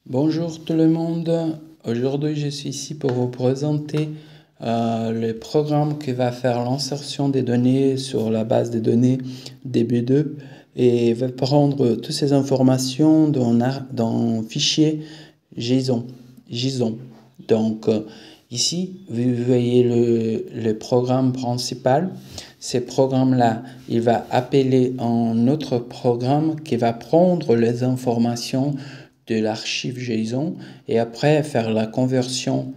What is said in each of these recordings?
Bonjour tout le monde. Aujourd'hui, je suis ici pour vous présenter le programme qui va faire l'insertion des données sur la base de données DB2 et va prendre toutes ces informations dans un fichier JSON. Donc, ici, vous voyez le programme principal. Ce programme-là, il va appeler un autre programme qui va prendre les informations de l'archive JSON et après faire la conversion.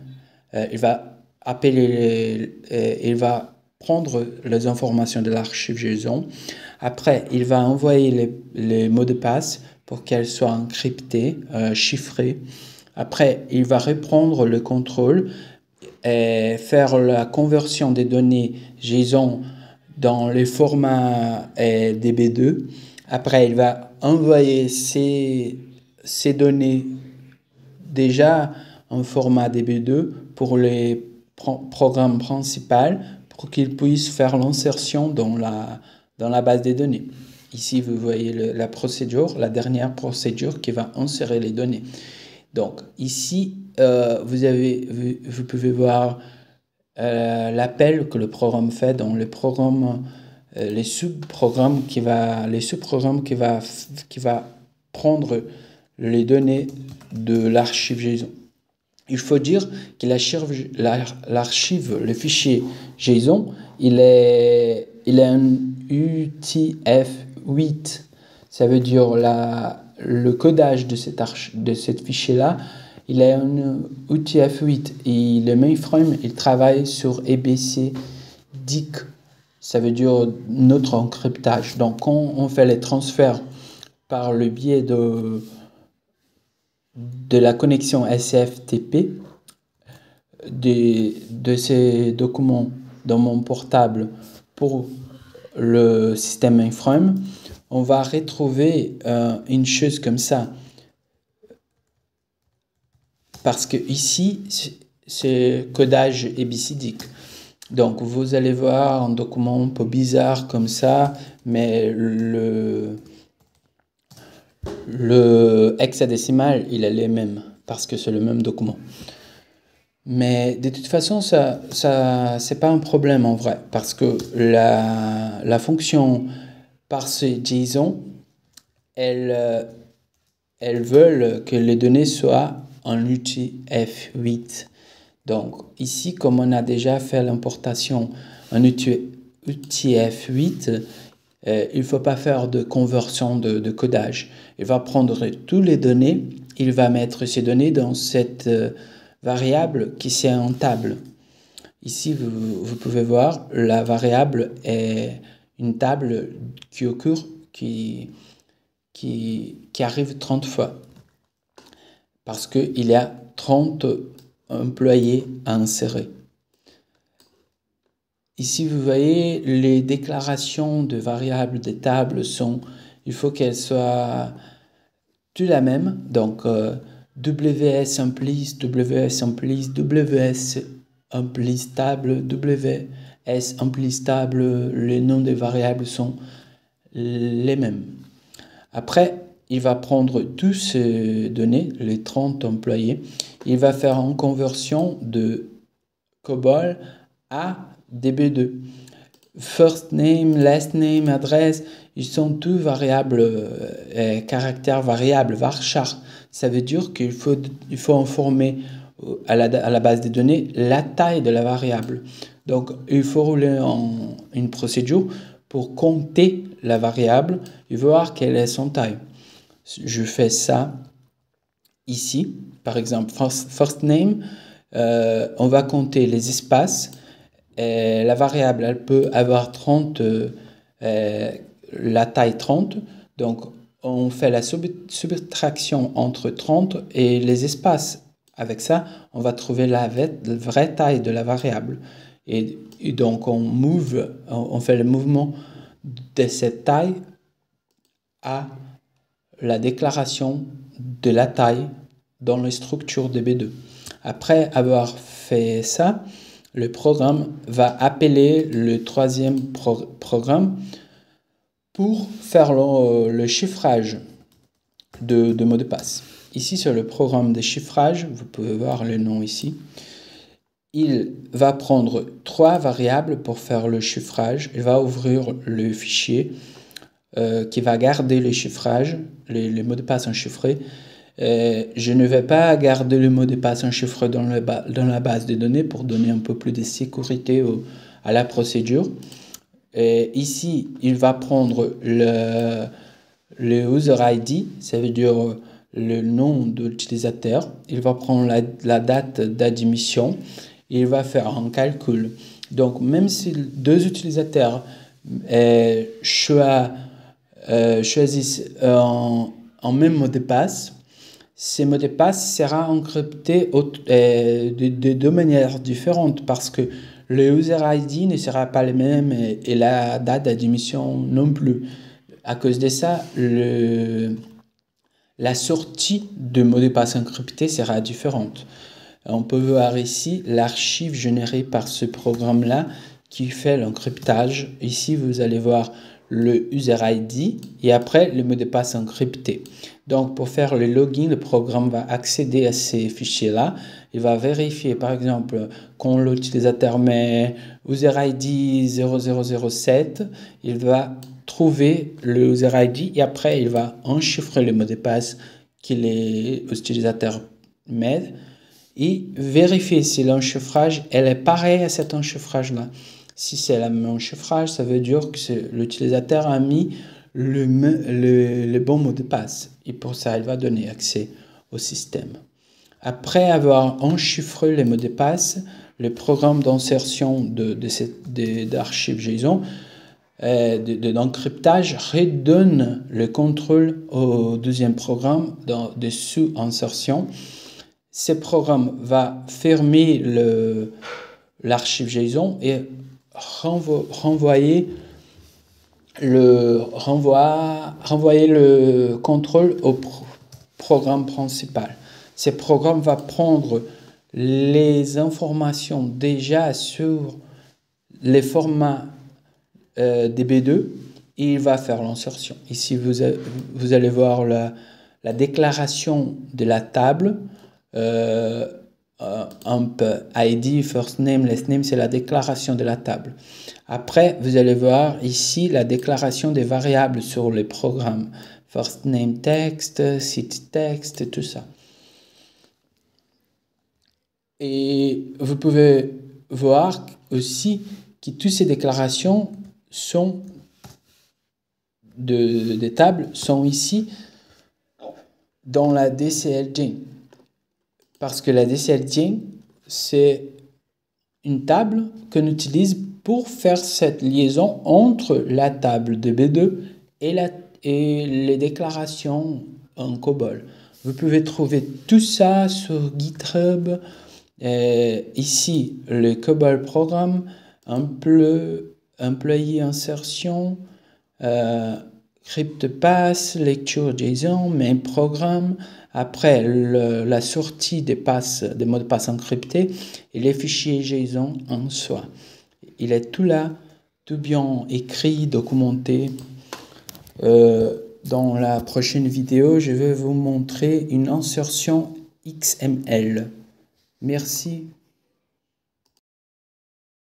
Il va il va prendre les informations de l'archive JSON. Après, il va envoyer les mots de passe pour qu'elles soient encryptées, chiffrées. Après, il va reprendre le contrôle et faire la conversion des données JSON dans le format DB2. Après, il va envoyer ces données déjà en format DB2 pour les programmes principaux pour qu'ils puissent faire l'insertion dans la base des données. Ici, vous voyez la procédure, la dernière procédure qui va insérer les données. Donc, ici, vous pouvez voir l'appel que le programme fait dans le programme, les sous-programmes qui va prendre les données de l'archive JSON. Il faut dire que l'archive, le fichier JSON, il est un UTF-8. Ça veut dire le codage de cette fichier-là, il est un UTF-8 et le mainframe, il travaille sur EBC DIC. Ça veut dire notre encryptage. Donc, quand on fait les transferts par le biais de la connexion SFTP de ces documents dans mon portable pour le système mainframe, on va retrouver une chose comme ça. Parce que ici, c'est codage ABCDIC. Donc, vous allez voir un document un peu bizarre comme ça, mais le hexadécimal, il est le même, parce que c'est le même document. Mais de toute façon, c'est pas un problème en vrai, parce que la fonction parse JSON, elles veulent que les données soient en UTF-8. Donc ici, comme on a déjà fait l'importation en UTF-8, il ne faut pas faire de conversion de codage. Il va prendre toutes les données, il va mettre ces données dans cette variable qui c'est en table. Ici, vous pouvez voir, la variable est une table qui occure, qui arrive 30 fois. Parce qu'il y a 30 employés à insérer. Ici, vous voyez, les déclarations de variables des tables il faut qu'elles soient toutes la même. Donc, WS implies, WS implies, WS implies table, WS implies table, les noms des variables sont les mêmes. Après, il va prendre toutes ces données, les 30 employés, il va faire une conversion de COBOL à DB2. First name, last name, adresse, ils sont tous variables, caractères variables, varchar. Ça veut dire qu'il faut informer à la base des données la taille de la variable. Donc, il faut rouler une procédure pour compter la variable et voir quelle est son taille. Je fais ça ici, par exemple, first name, on va compter les espaces. Et la variable, elle peut avoir 30, la taille 30. Donc, on fait la subtraction entre 30 et les espaces. Avec ça, on va trouver la vraie taille de la variable. Et donc, on fait le mouvement de cette taille à la déclaration de la taille dans les structures DB2. Après avoir fait ça, le programme va appeler le troisième programme pour faire le chiffrage de mots de passe. ici sur le programme de chiffrage, vous pouvez voir le nom ici, il va prendre 3 variables pour faire le chiffrage. Il va ouvrir le fichier qui va garder le chiffrage, les mots de passe enchiffrés. Je ne vais pas garder le mot de passe enchiffré dans la base de données pour donner un peu plus de sécurité à la procédure. Ici, il va prendre le user ID, ça veut dire le nom de l'utilisateur. Il va prendre la date d'admission. Il va faire un calcul. Donc, même si 2 utilisateurs choisissent un même mot de passe, ces mots de passe sera encrypté de 2 manières différentes parce que le user ID ne sera pas le même et la date d'admission non plus. À cause de ça, la sortie de mot de passe encrypté sera différente. On peut voir ici l'archive générée par ce programme-là qui fait l'encryptage. Ici, vous allez voir le user ID et après le mot de passe encrypté. Donc, pour faire le login, le programme va accéder à ces fichiers-là. Il va vérifier, par exemple, quand l'utilisateur met user ID 0007, il va trouver le user ID et après, il va enchiffrer le mot de passe que l'utilisateur met et vérifier si l'enchiffrage est pareil à cet enchiffrage-là. Si c'est le même enchiffrage, ça veut dire que l'utilisateur a mis le bon mot de passe. Et pour ça, il va donner accès au système. Après avoir enchiffré les mots de passe, le programme d'insertion d'archives JSON, d'encryptage, redonne le contrôle au deuxième programme de sous-insertion. Ce programme va fermer l'archive JSON et renvoyer le contrôle au programme principal. Ce programme va prendre les informations déjà sur les formats DB2 et il va faire l'insertion. Ici, vous allez voir la déclaration de la table. ID, first name, last name, c'est la déclaration de la table. Après, vous allez voir ici la déclaration des variables sur les programmes. First name text, city text, tout ça. Et vous pouvez voir aussi que toutes ces déclarations des tables sont ici dans la DCLJ. Parce que la DCLJ, c'est une table qu'on utilise pour faire cette liaison entre la table de B2 et les déclarations en COBOL. Vous pouvez trouver tout ça sur GitHub. Ici, le COBOL programme, employee insertion, CryptPass, lecture JSON, main programme. Après la sortie des mots de passe encryptés et les fichiers JSON en soi. Il est tout là, tout bien écrit, documenté. Dans la prochaine vidéo, je vais vous montrer une insertion XML. Merci.